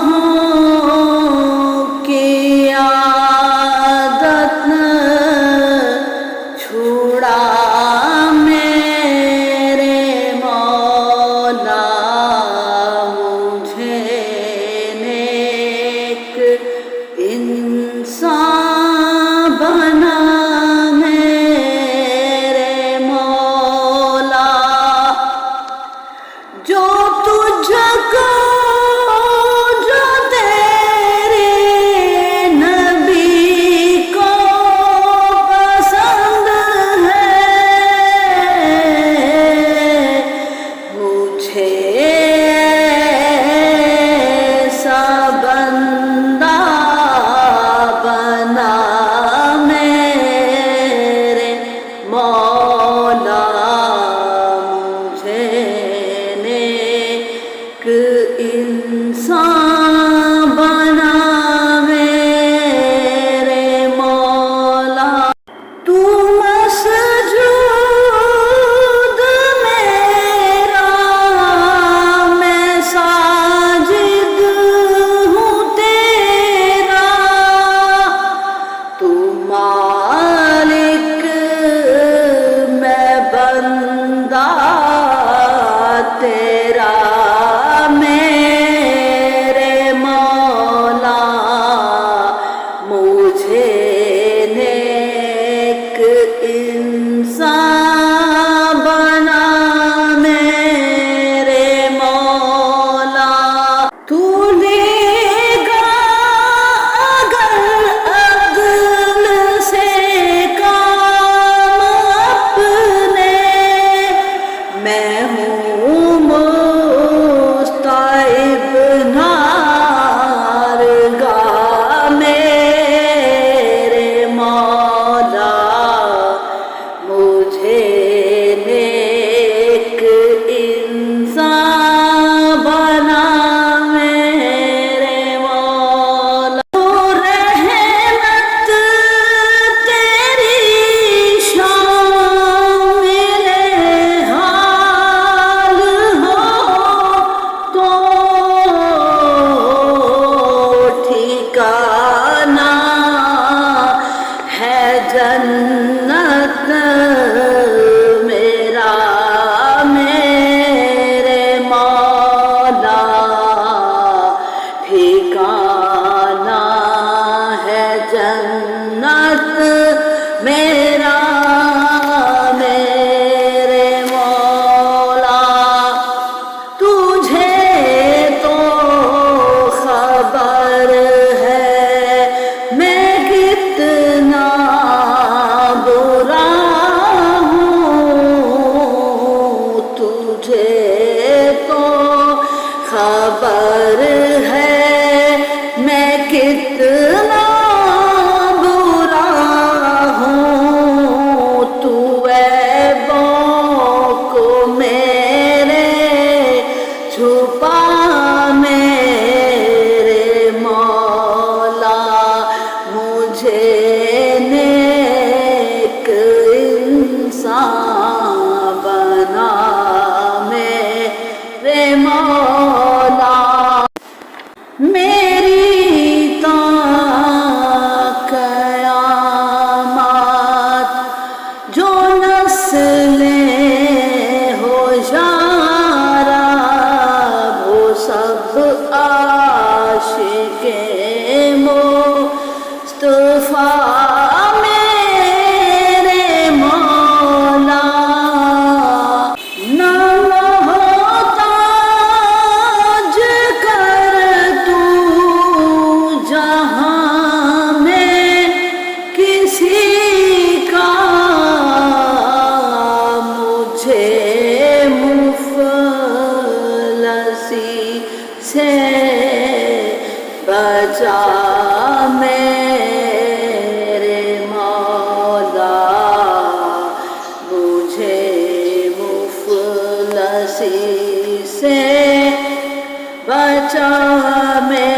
गुनाहों की आदत छुड़ा मेरे मौला, मुझे नेक इंसान बना मेरे मौला। जो तुझको जो तेरे नबी को पसंद है, मुझे ऐसा बंदा बना मेरे मौला, मुझे नेक इंसान बना मेरे मौला। तू मसजूद मेरा, मैं साजिद हूँ तेरा, तू मालिक मैं बंदा तेरा मेरे मौला, मुझे नेक इंसान बना मेरे मौला। तू लेगा अगर अदल से काम अपने, मैं हूँ मुस्ताइब नारगा मेरे मौला, मुझे नेक इंसान बना मेरे मौला। तो रहमत तेरी शामिल हाल हो तो ठिकाना है जन्नत मेरा मेरे मौला, ठिकाना है जन्नत मेरा मेरे मौला। तुझे तो खबर है मैं कितना बुरा हूँ, तुझे तो खबर है मैं कितना बुरा हूँ, तू ऐबों को मेरे छुपा मेरे मौला, मुझे नेक इंसान बना मेरे मौला। मेरी तो क़यामत जो नस्लें हो यारा, वो सब आशिक़े मुस्तफ़ा मेरे मौला। ना मोहताज कर तू जहाँ में किसी का, मुझे मुफलसी से बचा मेरे मौला, मुझे मुफलसी से बचा मेरे